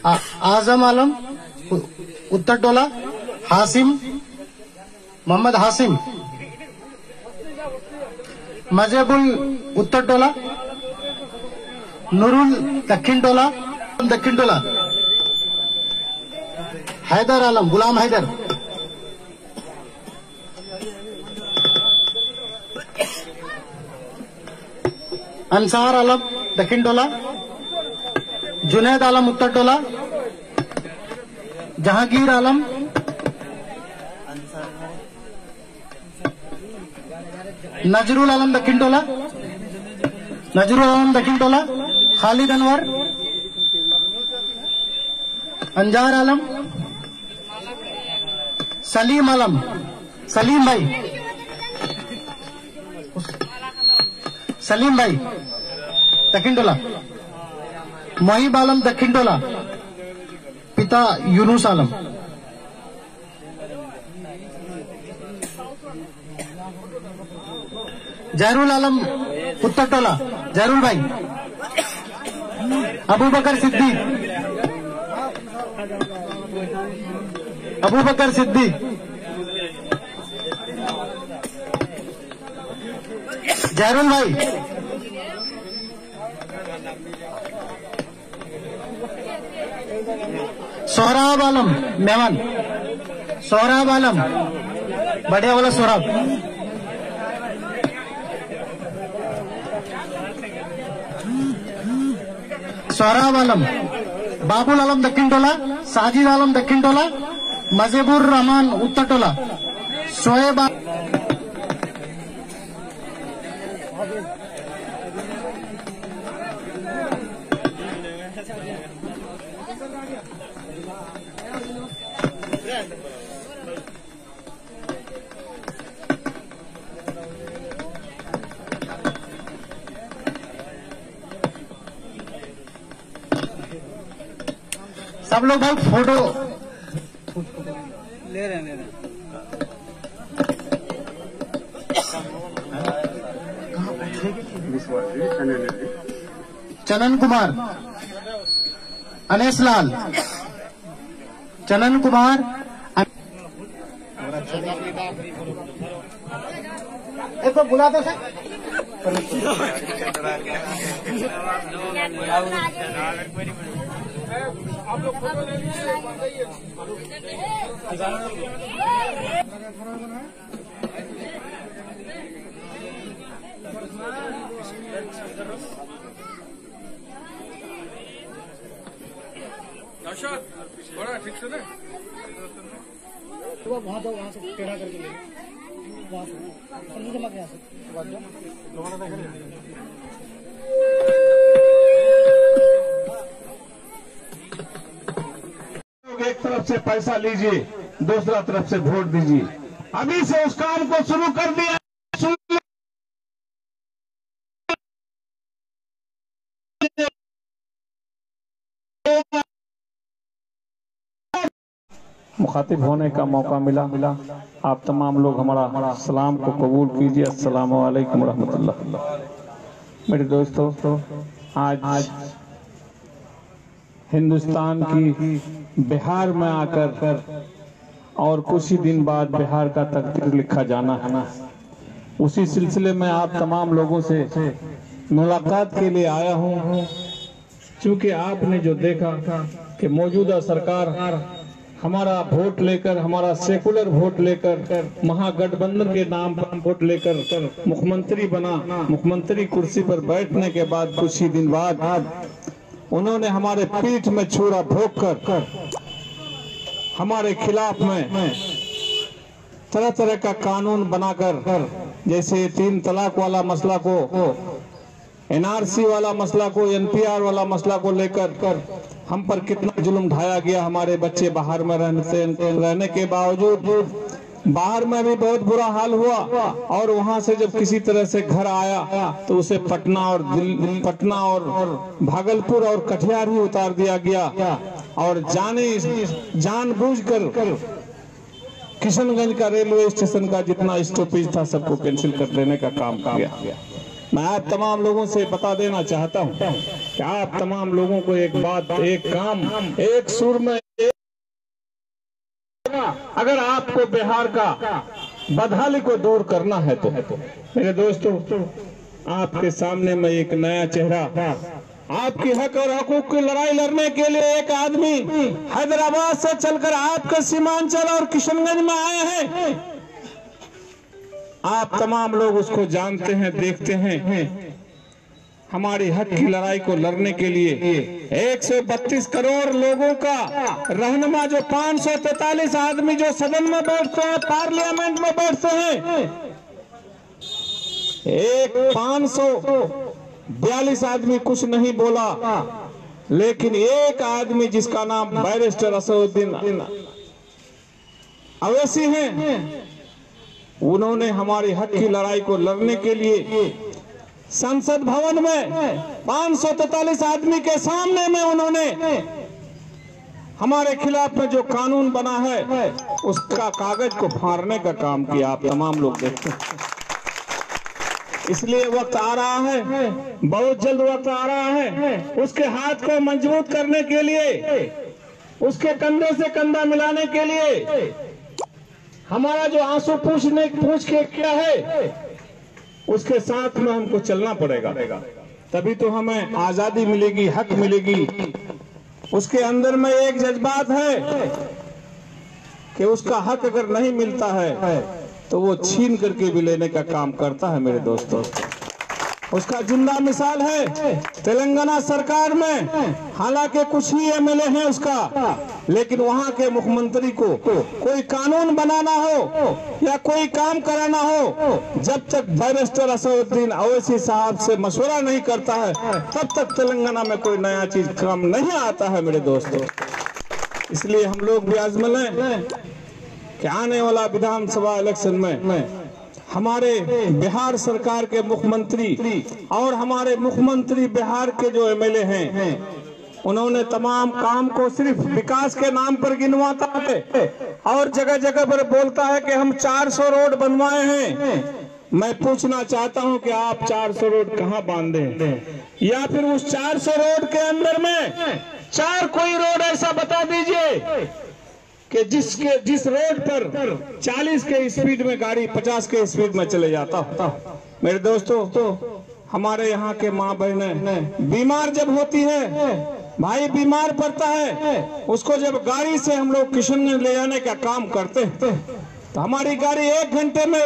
आजम आलम उत्तर टोला, हासिम मोहम्मद हासिम, मजेबुल उत्तर टोला, नूरुल दक्षिण टोला, हैदर आलम गुलाम हैदर, अंसार आलम दक्षिण टोला, जुनैद आलम उत्तर टोला, जहांगीर आलम, नजरुल आलम दक्षिण टोला, खालिद अनवर, अंजार आलम, सलीम भाई दक्षिण टोला, मोहिब आलम दक्षिण टोला, पिता यूनुस आलम, जहरुल आलम उत्तर टोला, जहरुल भाई, अबू बकर सिद्दीक, जहरुल भाई, सोहराब आलम मेमन, सोहराब आलम बढ़िया वाला सोहराब, सोहराब आलम, बाबुल आलम दक्षिण टोला, साजिद आलम दक्षिण टोला, मजेबुर रहमान उत्तर टोला, शोएब सब लोग भाई फोटो ले रहे हैं। चनन कुमार, अनेस लाल, चनन कुमार, एक बुला दो सर। आप लोग फोटो ले लीजिए। बड़ा ठीक से ना वहाँ तो वहाँ से टेढ़ा करके ले वहाँ से जमा के एक तरफ से पैसा लीजिए, दूसरा तरफ से वोट दीजिए। अभी से उस काम को शुरू कर दिया। मुखातिब होने का मौका मिला। आप तमाम लोग हमारा सलाम को कबूल कीजिए। अस्सलामु अलैकुम रहमतुल्लाह। मेरे दोस्तों, आज हिंदुस्तान की बिहार में आकर और कुछ ही दिन बाद बिहार का तकदीर लिखा जाना है। उसी सिलसिले में आप तमाम लोगों से मुलाकात के लिए आया हूं, क्योंकि आपने जो देखा कि मौजूदा सरकार हमारा वोट लेकर, हमारा सेकुलर वोट लेकर, महागठबंधन के नाम पर वोट लेकर मुख्यमंत्री बना। मुख्यमंत्री कुर्सी पर बैठने के बाद कुछ ही दिन बाद उन्होंने हमारे पीठ में छुरा भोंक कर हमारे खिलाफ में तरह तरह का कानून बनाकर, जैसे 3 तलाक वाला मसला को, एनआरसी वाला मसला को, एनपीआर वाला मसला को लेकर हम पर कितना जुल्म ढाया गया। हमारे बच्चे बाहर में रहने के बावजूद बाहर में भी बहुत बुरा हाल हुआ, और वहां से जब किसी तरह से घर आया तो उसे पटना और भागलपुर और कटिहार ही उतार दिया गया, और जानबूझकर किशनगंज का रेलवे स्टेशन का जितना स्टॉपेज था सबको कैंसिल कर देने का काम किया गया। मैं आप तमाम लोगों से बता देना चाहता हूं कि आप तमाम लोगों को एक बात, एक काम, एक सुर में, अगर आपको बिहार का बदहाली को दूर करना है तो मेरे दोस्तों, आपके सामने में एक नया चेहरा, आपकी हक और हकूक की लड़ाई लड़ने के लिए एक आदमी हैदराबाद से चलकर आपके सीमांचल और किशनगंज में आए हैं। आप तमाम लोग उसको जानते हैं, देखते हैं। हमारी हक की लड़ाई को लड़ने के लिए 132 करोड़ लोगों का रहनुमा, जो 543 आदमी जो सदन में बैठते हैं, पार्लियामेंट में बैठते हैं, एक 542 आदमी कुछ नहीं बोला, लेकिन एक आदमी जिसका नाम बैरिस्टर असदुद्दीन अवैसी हैं, उन्होंने हमारी हक की लड़ाई को लड़ने के लिए संसद भवन में 543 आदमी के सामने में उन्होंने हमारे खिलाफ में जो कानून बना है उसका कागज को फाड़ने का काम किया। आप तमाम लोग देखते हैं। इसलिए वक्त आ रहा है, बहुत जल्द वक्त आ रहा है, उसके हाथ को मजबूत करने के लिए, उसके कंधे से कंधा मिलाने के लिए हमारा जो आंसू पूछ के क्या है, उसके साथ में हमको चलना पड़ेगा। तभी तो हमें आजादी मिलेगी, हक मिलेगी। उसके अंदर में एक जज्बात है कि उसका हक अगर नहीं मिलता है तो वो छीन करके भी लेने का काम करता है। मेरे दोस्तों, उसका जिंदा मिसाल है तेलंगाना सरकार में। हालांकि कुछ ही एमएलए हैं उसका, लेकिन वहां के मुख्यमंत्री को कोई कानून बनाना हो या कोई काम कराना हो, जब तक बैरिस्टर असदुद्दीन अवैसी साहब से मशवरा नहीं करता है, तब तक तेलंगाना में कोई नया चीज काम नहीं आता है। मेरे दोस्तों, इसलिए हम लोग भी आज़म लें कि आने वाला विधानसभा इलेक्शन में हमारे बिहार सरकार के मुख्यमंत्री और हमारे मुख्यमंत्री बिहार के जो एमएलए हैं, उन्होंने तमाम काम को सिर्फ विकास के नाम पर गिनवाता है और जगह जगह पर बोलता है कि हम 400 रोड बनवाए हैं। मैं पूछना चाहता हूं कि आप 400 रोड कहां बांधे हैं, या फिर उस 400 रोड के अंदर में 4 कोई रोड ऐसा बता दीजिए कि जिस रोड पर 40 के स्पीड में गाड़ी 50 के स्पीड में चले जाता हो। मेरे दोस्तों, हमारे यहाँ के माँ बहनें बीमार जब होती है, भाई बीमार पड़ता है, उसको जब गाड़ी से हम लोग किशनगंज ले जाने का काम करते हैं तो हमारी गाड़ी 1 घंटे में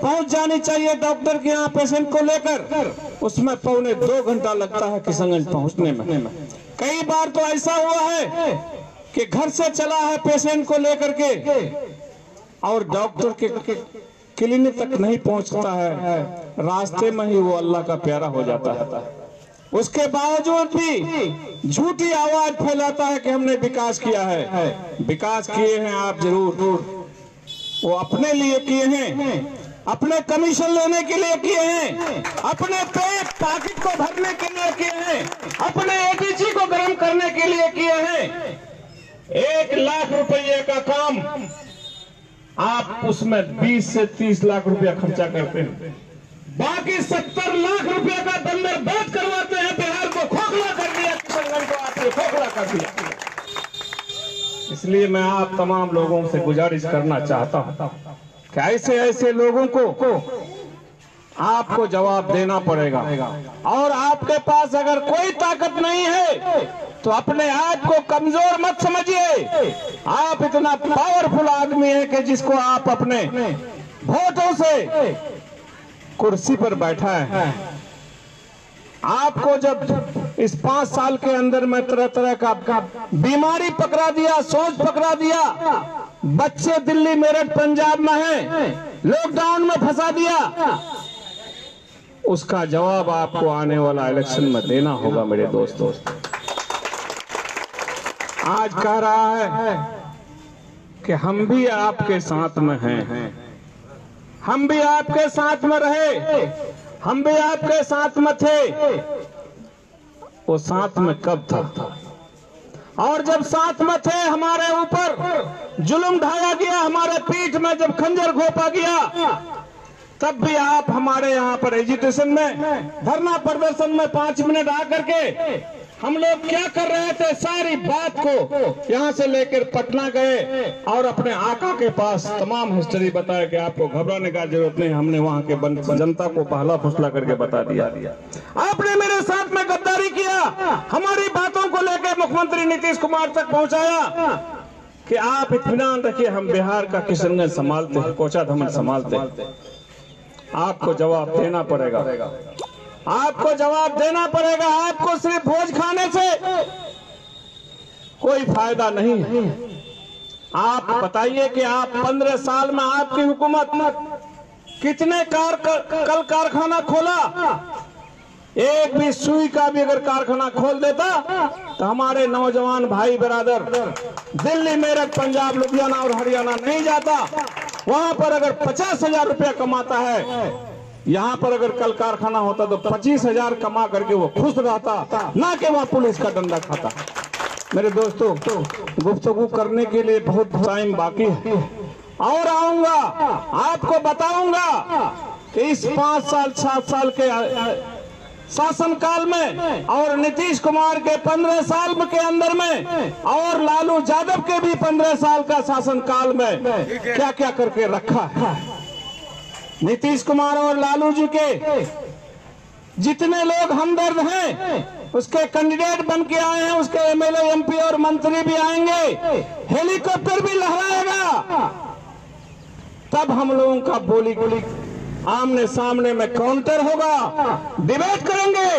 पहुंच जानी चाहिए डॉक्टर के यहाँ पेशेंट को लेकर, उसमें 1.25 घंटा लगता है किशनगंज पहुंचने में। कई बार तो ऐसा हुआ है कि घर से चला है पेशेंट को लेकर के और डॉक्टर के क्लिनिक तक नहीं पहुंचता है, रास्ते में ही वो अल्लाह का प्यारा हो जाता है। उसके बावजूद भी झूठी आवाज फैलाता है कि हमने विकास किया है। विकास किए हैं आप जरूर, वो अपने लिए किए हैं, अपने कमीशन लेने के लिए किए हैं, अपने पेट पॉकेट को भरने के लिए किए हैं, अपने एटीजी को गर्म करने के लिए किए हैं। 1 लाख रुपये का काम आप उसमें 20 से 30 लाख रुपया खर्चा करते हैं, बाकी 70 लाख रुपए का दंदर बैठ करवाते हैं। बिहार को खोखला कर दिया, किशनगंज को आपने खोखला कर दिया। इसलिए मैं आप तमाम लोगों से गुजारिश करना चाहता हूं कि ऐसे लोगों को आपको जवाब देना पड़ेगा, और आपके पास अगर कोई ताकत नहीं है तो अपने आप को कमजोर मत समझिए। आप इतना पावरफुल आदमी है कि जिसको आप अपने वोटों से कुर्सी पर बैठा है। आपको जब इस 5 साल के अंदर में तरह तरह का बीमारी पकड़ा दिया, सोच पकड़ा दिया, बच्चे दिल्ली मेरठ पंजाब में हैं, लॉकडाउन में फंसा दिया, उसका जवाब आपको आने वाला इलेक्शन में देना होगा। मेरे दोस्तों, आज कह रहा है कि हम भी आपके साथ में हैं, हम भी आपके साथ में रहे, हम भी आपके साथ में थे। वो साथ में कब था? और जब साथ में थे, हमारे ऊपर जुल्म ढाया गया, हमारे पीठ में जब खंजर घोंपा गया, तब भी आप हमारे यहाँ पर एजिटेशन में, धरना प्रदर्शन में 5 मिनट आकर के हम लोग क्या कर रहे थे, सारी बात को यहाँ से लेकर पटना गए और अपने आका के पास तमाम हिस्ट्री बताया कि आपको घबराने का जरूरत नहीं, हमने वहाँ के जनता को पहला फुसला करके बता दिया। आपने मेरे साथ में गद्दारी किया, हमारी बातों को लेकर मुख्यमंत्री नीतीश कुमार तक पहुँचाया कि आप इत्मीनान रखिए, हम बिहार का किशनगंज संभालते हैं, कोचाधामन संभालते हैं। आपको जवाब देना पड़ेगा, आपको जवाब देना पड़ेगा। आपको सिर्फ भोज खाने से कोई फायदा नहीं है। आप बताइए कि आप 15 साल में आपकी हुकूमत कितने कल कारखाना खोला? एक भी सुई का भी अगर कारखाना खोल देता तो हमारे नौजवान भाई बरादर दिल्ली, मेरठ, पंजाब, लुधियाना और हरियाणा नहीं जाता। वहां पर अगर 50,000 रुपया कमाता है, यहाँ पर अगर कल कारखाना होता तो 25,000 कमा करके वो खुश रहता, ना कि वहाँ पुलिस का डंडा खाता। मेरे दोस्तों, गुफ्तगू करने के लिए बहुत टाइम बाकी है और आऊंगा, आपको बताऊंगा कि इस 5 साल 7 साल के शासनकाल में और नीतीश कुमार के 15 साल के अंदर में और लालू यादव के भी 15 साल का शासनकाल में क्या क्या करके रखा है। नीतीश कुमार और लालू जी के जितने लोग हमदर्द हैं, उसके कैंडिडेट बन के आए हैं, उसके एमएलए, एमपी और मंत्री भी आएंगे, हेलीकॉप्टर भी लहराएगा, तब हम लोगों का बोली आमने सामने में काउंटर होगा, डिबेट करेंगे।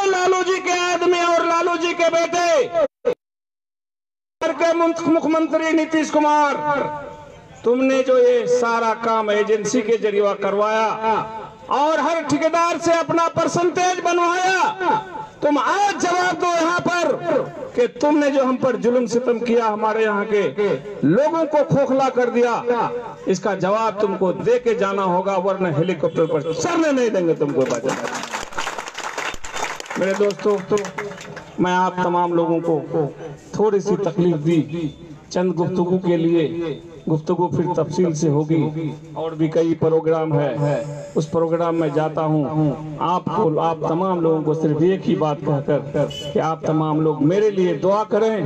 लालू जी के आदमी और लालू जी के बेटे के मुख्यमंत्री नीतीश कुमार, तुमने जो ये सारा काम एजेंसी के जरिए करवाया और हर ठेकेदार से अपना परसेंटेज बनवाया, तुम आज जवाब दो यहाँ पर कि तुमने जो हम पर जुल्म सितम किया, हमारे यहाँ के लोगों को खोखला कर दिया, इसका जवाब तुमको दे के जाना होगा, वरना हेलीकॉप्टर पर चढ़ने नहीं देंगे तुमको। मेरे दोस्तों, मैं आप तमाम लोगों को थोड़ी सी तकलीफ दी, चंद गुफ्तगू के लिए। गुफ्तगू फिर तफसील से होगी और भी कई प्रोग्राम है, उस प्रोग्राम में जाता हूँ। आप तमाम लोगों को सिर्फ एक ही बात कहकर कि आप तमाम लोग मेरे लिए दुआ करें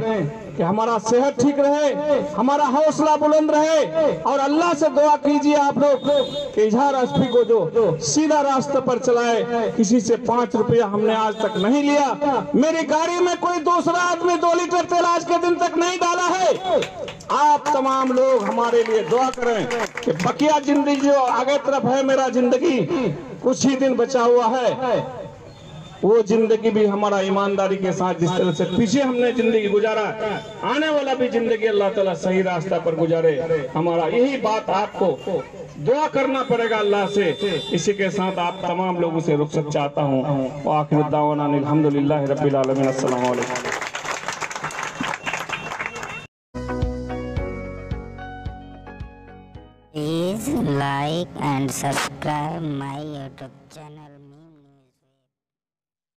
कि हमारा सेहत ठीक रहे, हमारा हौसला बुलंद रहे, और अल्लाह से दुआ कीजिए आप लोग कि इजहार एसपी को जो सीधा रास्ते पर चलाए। किसी से 5 रुपया हमने आज तक नहीं लिया, मेरी गाड़ी में कोई दूसरा आदमी 2 लीटर तेल आज के दिन तक नहीं डाला है। आप तमाम लोग हमारे लिए दुआ करें कि बकिया जिंदगी जो आगे तरफ है, मेरा जिंदगी कुछ ही दिन बचा हुआ है, वो जिंदगी भी हमारा ईमानदारी के साथ, जिस तरह से पीछे हमने जिंदगी गुजारा, आने वाला भी जिंदगी अल्लाह ताला सही रास्ता पर गुजारे। हमारा यही बात आपको दुआ करना पड़ेगा अल्लाह से। इसी के साथ आप तमाम लोगों से रुखसत चाहता हूँ। आखिर दावाना अल्हम्दुलिल्लाहि रब्बिल आलमीन। अस्सलाम वालेकुम। Please like and subscribe my YouTube channel.